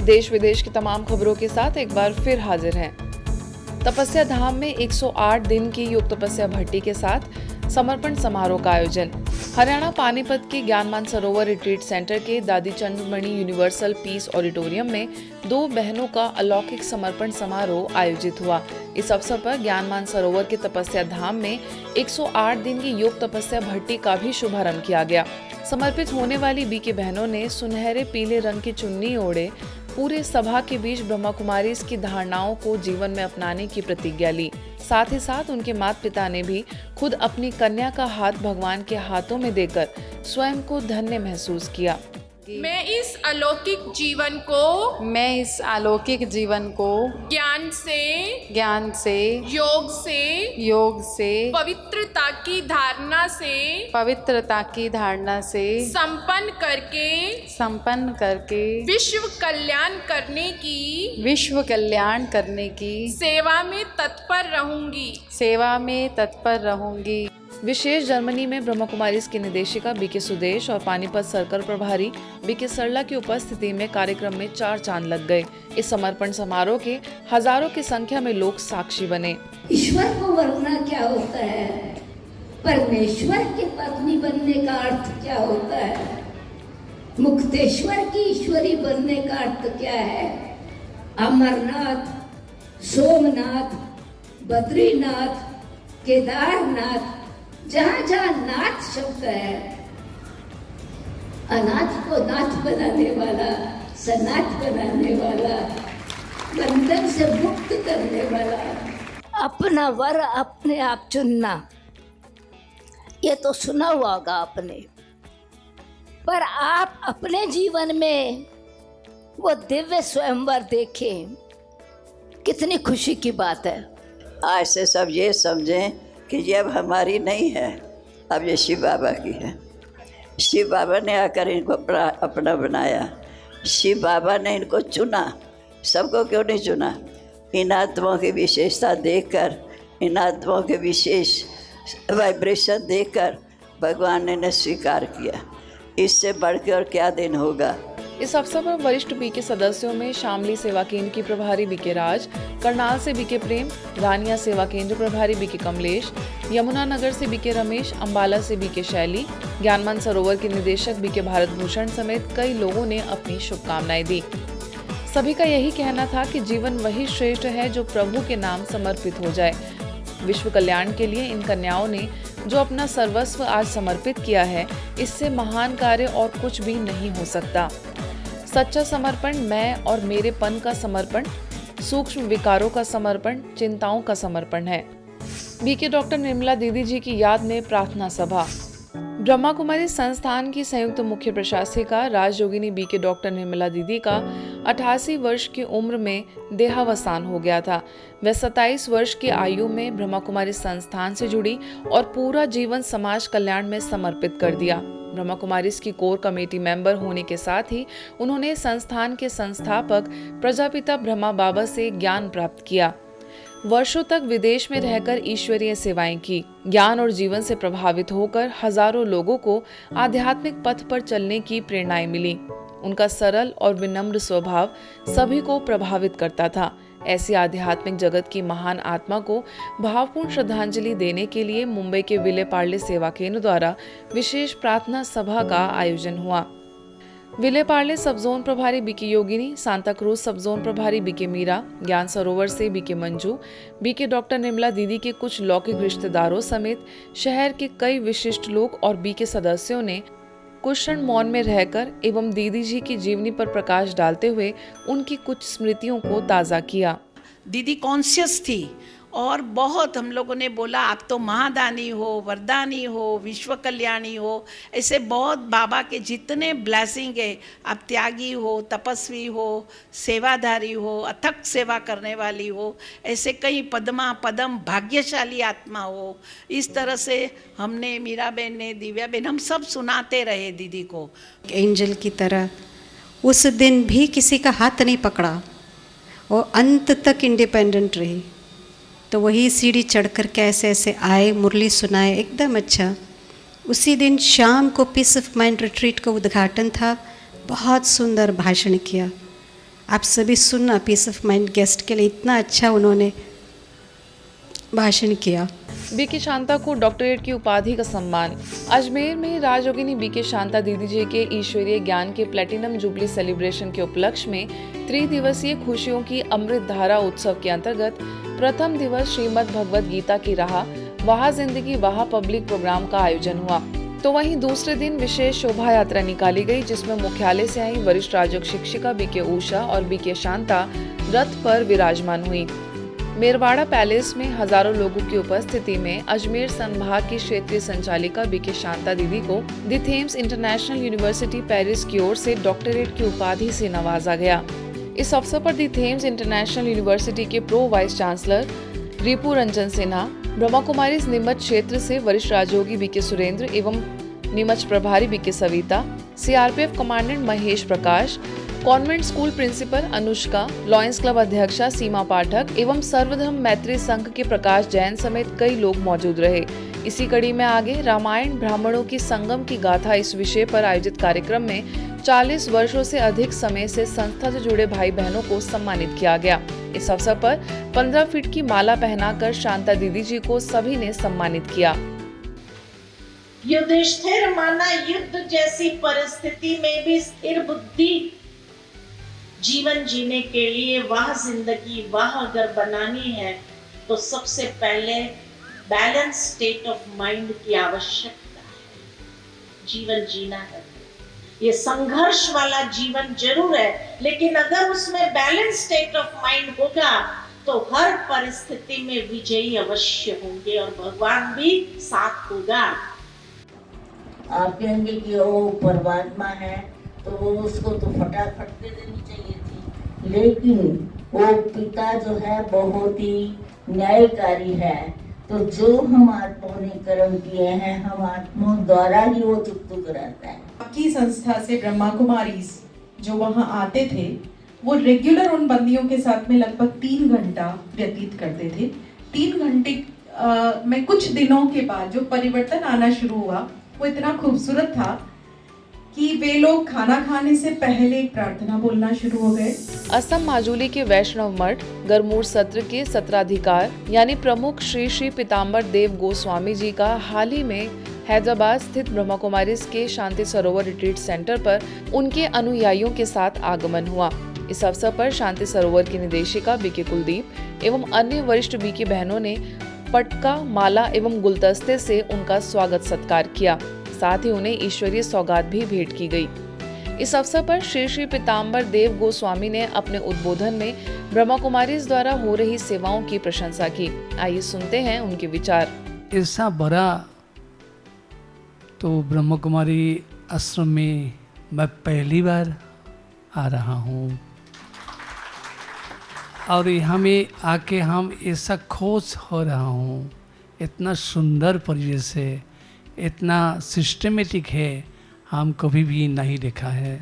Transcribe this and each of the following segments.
देश विदेश की तमाम खबरों के साथ एक बार फिर हाजिर हैं। तपस्या धाम में 108 दिन की योग तपस्या भट्टी के साथ समर्पण समारोह का आयोजन। हरियाणा पानीपत के ज्ञान मानसरोवर रिट्रीट सेंटर के दादी चंद्रमणि यूनिवर्सल पीस ऑडिटोरियम में 2 बहनों का अलौकिक समर्पण समारोह आयोजित हुआ। इस अवसर पर ज्ञान मानसरोवर के तपस्या धाम में 108 दिन की योग तपस्या भट्टी का भी शुभारंभ किया गया। समर्पित होने वाली बीके बहनों ने सुनहरे पीले रंग की चुन्नी ओढ़े पूरे सभा के बीच ब्रह्मा कुमारी की धारणाओं को जीवन में अपनाने की प्रतिज्ञा ली। साथ ही साथ उनके माता पिता ने भी खुद अपनी कन्या का हाथ भगवान के हाथों में देकर स्वयं को धन्य महसूस किया। मैं इस अलौकिक जीवन को ज्ञान से योग से पवित्रता की धारणा से संपन्न करके विश्व कल्याण करने की सेवा में तत्पर रहूंगी। विशेष जर्मनी में ब्रह्मा कुमारी की निदेशिका बीके सुदेश और पानीपत सर्कल प्रभारी बीके सरला की उपस्थिति में कार्यक्रम में 4 चांद लग गए। इस समर्पण समारोह के हजारों की संख्या में लोग साक्षी बने। ईश्वर को वरना क्या होता है, परमेश्वर की पत्नी बनने का अर्थ क्या होता है, मुक्तेश्वर की ईश्वरी बनने का अर्थ क्या है, अमरनाथ, सोमनाथ, बद्रीनाथ, केदारनाथ, जहाँ जहाँ नाथ शब्द है, अनाथ को नाथ बनाने वाला, सनाथ बनाने वाला, बंधन से मुक्त करने वाला। अपना वर अपने आप चुनना, ये तो सुना हुआ होगा आपने, पर आप अपने जीवन में वो दिव्य स्वयंवर देखें, कितनी खुशी की बात है। आज से सब ये समझें कि ये अब हमारी नहीं है, अब ये शिव बाबा की है। शिव बाबा ने आकर इनको अपना बनाया, शिव बाबा ने इनको चुना। सबको क्यों नहीं चुना? इन आत्माओं की विशेषता देखकर, इन आत्माओं के विशेष वाइब्रेशन देखकर भगवान ने इन्हें स्वीकार किया। इससे बढ़ के और क्या दिन होगा। इस अवसर पर वरिष्ठ बीके सदस्यों में शामली सेवा केंद्र की प्रभारी बीके राज, करनाल से बीके प्रेम, रानिया सेवा केंद्र प्रभारी बीके कमलेश, यमुनानगर से बीके रमेश, अंबाला से बीके शैली, ज्ञान मानसरोवर के निदेशक बीके भारत भूषण समेत कई लोगों ने अपनी शुभकामनाएं दी। सभी का यही कहना था कि जीवन वही श्रेष्ठ है जो प्रभु के नाम समर्पित हो जाए। विश्व कल्याण के लिए इन कन्याओं ने जो अपना सर्वस्व आज समर्पित किया है, इससे महान कार्य और कुछ भी नहीं हो सकता। सच्चा समर्पण मैं और मेरेपन का समर्पण, सूक्ष्म विकारों का समर्पण, चिंताओं का समर्पण है। बीके डॉक्टर निर्मला दीदी जी की याद में प्रार्थना सभा। ब्रह्मा कुमारी संस्थान की संयुक्त मुख्य प्रशासिका राजयोगिनी बीके डॉक्टर निर्मला दीदी का 88 वर्ष की उम्र में देहावसान हो गया था। वह 27 वर्ष की आयु में ब्रह्मा कुमारी संस्थान से जुड़ी और पूरा जीवन समाज कल्याण में समर्पित कर दिया। ब्रह्मा कुमारी की कोर कमेटी मेंबर होने के साथ ही उन्होंने संस्थान के संस्थापक प्रजापिता ब्रह्मा बाबा से ज्ञान प्राप्त किया। वर्षों तक विदेश में रहकर ईश्वरीय सेवाएं की। ज्ञान और जीवन से प्रभावित होकर हजारों लोगों को आध्यात्मिक पथ पर चलने की प्रेरणाएं मिली। उनका सरल और विनम्र स्वभाव सभी को प्रभावित करता था। ऐसी आध्यात्मिक जगत की महान आत्मा को भावपूर्ण श्रद्धांजलि देने के लिए मुंबई के विले पार्ले सेवा केंद्र द्वारा विशेष प्रार्थना सभा का आयोजन हुआ। विले पार्ले सब जोन प्रभारी BK Yogini, Santa Cruz sub zone प्रभारी बीके मीरा, ज्ञान सरोवर से BK Manju, BK doctor Nirmala दीदी के कुछ लौकिक रिश्तेदारों समेत शहर के कई विशिष्ट लोग और बीके सदस्यों ने कुछ क्षण मौन में रहकर एवं दीदी जी की जीवनी पर प्रकाश डालते हुए उनकी कुछ स्मृतियों को ताज़ा किया। दीदी कॉन्शियस थी और बहुत हम लोगों ने बोला आप तो महादानी हो, वरदानी हो, विश्व कल्याणी हो, ऐसे बहुत बाबा के जितने ब्लेसिंग है, आप त्यागी हो, तपस्वी हो, सेवाधारी हो, अथक सेवा करने वाली हो, ऐसे कई पदम भाग्यशाली आत्मा हो। इस तरह से हमने, मीरा बहन ने, दिव्या बहन, हम सब सुनाते रहे दीदी को। एंजल की तरह उस दिन भी किसी का हाथ नहीं पकड़ा और अंत तक इंडिपेंडेंट रही। तो वही सीढ़ी चढ़कर कैसे ऐसे आए, मुरली सुनाए, एकदम अच्छा। उसी दिन शाम को पीस ऑफ माइंड रिट्रीट का उद्घाटन था, बहुत सुंदर भाषण किया। आप सभी सुनना, पीस ऑफ माइंड गेस्ट के लिए इतना अच्छा उन्होंने भाषण किया। बीके शांता को डॉक्टरेट की उपाधि का सम्मान। अजमेर में राजयोगिनी बीके शांता दीदी जी के ईश्वरीय ज्ञान के प्लेटिनम जुबली सेलिब्रेशन के उपलक्ष्य में त्रिदिवसीय खुशियों की अमृत धारा उत्सव के अंतर्गत प्रथम दिवस श्रीमद् भगवद गीता की राह वहाँ जिंदगी वहाँ पब्लिक प्रोग्राम का आयोजन हुआ। तो वहीं दूसरे दिन विशेष शोभा यात्रा निकाली गई, जिसमें मुख्यालय से आई वरिष्ठ राजयोग शिक्षिका बीके उषा और बीके शांता रथ पर विराजमान हुई। मेरवाड़ा पैलेस में हजारों लोगों की उपस्थिति में अजमेर संभाग की क्षेत्रीय संचालिका बीके शांता दीदी को the Thames international university Paris की ओर से डॉक्टरेट की उपाधि से नवाजा गया। इस अवसर पर द थेम्स इंटरनेशनल यूनिवर्सिटी के pro vice chancellor Ripu Ranjan Sinha, Brahma Kumaris Neemuch क्षेत्र से वरिष्ठ राजयोगी बीके सुरेंद्र एवं नीमच प्रभारी BK Savita, CRPF commandant Mahesh Prakash, convent school principal Anushka, Lions club अध्यक्षा सीमा पाठक एवं सर्वधर्म मैत्री संघ के प्रकाश जैन समेत कई लोग मौजूद रहे। इसी कड़ी में आगे रामायण ब्राह्मणों की संगम की गाथा इस विषय पर आयोजित कार्यक्रम में 40 वर्षों से अधिक समय से संस्था से जुड़े भाई बहनों को सम्मानित किया गया। इस अवसर पर 15 फीट की माला पहनाकर शांता दीदी जी को सभी ने सम्मानित किया। युधिष्ठिर माना युद्ध जैसी परिस्थिति में भी स्थिर बुद्धि जीवन जीने के लिए वह जिंदगी वह अगर बनानी है तो सबसे पहले बैलेंस स्टेट ऑफ माइंड की आवश्यकता है। जीवन जीना है, ये संघर्ष वाला जीवन जरूर है, लेकिन अगर उसमें बैलेंस स्टेट ऑफ माइंड होगा तो हर परिस्थिति में विजयी अवश्य होंगे और भगवान भी साथ होगा। आप कहेंगे कि वो परमात्मा है तो वो उसको तो फटाफट दे देनी चाहिए थी, लेकिन वो पिता जो है बहुत ही न्यायकारी है। तो जो हम आत्माओं ने कर्म किए हैं, हम आत्माओं द्वारा ही वो चुकता कराता है। आपकी संस्था से ब्रह्मा कुमारीज जो वहाँ आते थे, वो रेगुलर उन बंदियों के साथ में लगभग 3 घंटा व्यतीत करते थे। 3 घंटे में कुछ दिनों के बाद जो परिवर्तन आना शुरू हुआ वो इतना खूबसूरत था कि वे लोग खाना खाने से पहले एक प्रार्थना बोलना शुरू हो गए। असम माजुली के वैष्णव मठ गरमूर सत्र के सत्राधिकार यानी प्रमुख श्री श्री पीताम्बर देव गोस्वामी जी का हाल ही में हैदराबाद स्थित ब्रह्मा कुमारीज के शांति सरोवर रिट्रीट सेंटर पर उनके अनुयायियों के साथ आगमन हुआ। इस अवसर पर शांति सरोवर की निदेशिका बीके कुलदीप एवं अन्य वरिष्ठ बीके बहनों ने पटका, माला एवं गुलदस्ते से उनका स्वागत सत्कार किया। साथ ही उन्हें ईश्वरीय सौगात भी भेंट की गई। इस अवसर पर श्री श्री पीताम्बर देव गोस्वामी ने अपने उद्बोधन में ब्रह्मा कुमारीज द्वारा हो रही सेवाओं की प्रशंसा की। आइए सुनते हैं उनके विचार। ऐसा बड़ा तो ब्रह्मा कुमारी आश्रम में मैं पहली बार आ रहा हूँ और यहाँ में आके हम ऐसा खुश हो रहा हूँ। इतना सुंदर परिवेश है, इतना सिस्टमेटिक है, हम कभी भी नहीं देखा है।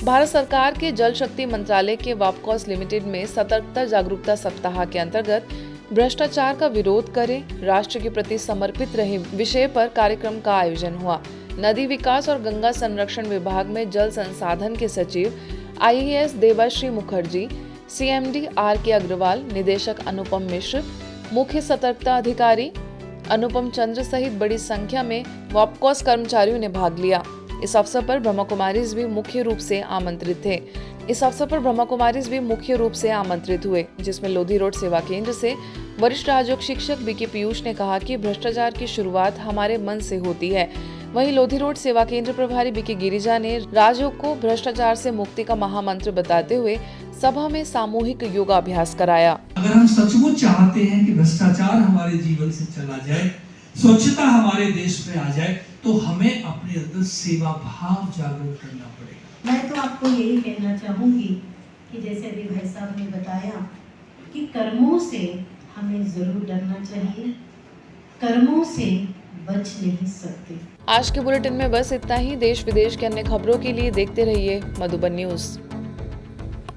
भारत सरकार के जल शक्ति मंत्रालय के वापकॉस लिमिटेड में सतर्कता जागरूकता सप्ताह के अंतर्गत भ्रष्टाचार का विरोध करें, राष्ट्र के प्रति समर्पित रहे विषय पर कार्यक्रम का आयोजन हुआ। नदी विकास और गंगा संरक्षण विभाग में जल संसाधन के सचिव IAS Debasree Mukherjee, CMD RK Agarwal, निदेशक अनुपम मिश्र, मुख्य सतर्कता अधिकारी अनुपम चंद्र सहित बड़ी संख्या में वापकॉस कर्मचारियों ने भाग लिया। इस अवसर पर ब्रह्मा कुमारीज भी मुख्य रूप से आमंत्रित हुए, जिसमें लोधी रोड सेवा केंद्र से वरिष्ठ राजयोग शिक्षक बीके पीयूष ने कहा कि भ्रष्टाचार की शुरुआत हमारे मन से होती है। वहीं लोधी रोड सेवा केंद्र प्रभारी बीके गिरिजा ने राजयोग को भ्रष्टाचार से मुक्ति का महामंत्र बताते हुए सभा में सामूहिक योगाभ्यास कराया। अगर हम सचमुच चाहते हैं कि भ्रष्टाचार हमारे जीवन से चला जाए, स्वच्छता हमारे देश में आ जाए, तो हमें अपने अंदर सेवा भाव जागरूक करना पड़ेगा। मैं तो आपको यही कहना चाहूँगी कि जैसे अभी भाई साहब ने बताया कि कर्मों से हमें जरूर डरना चाहिए, कर्मों से बच नहीं सकते। आज के बुलेटिन में बस इतना ही। देश विदेश के अन्य खबरों के लिए देखते रहिए मधुबन न्यूज।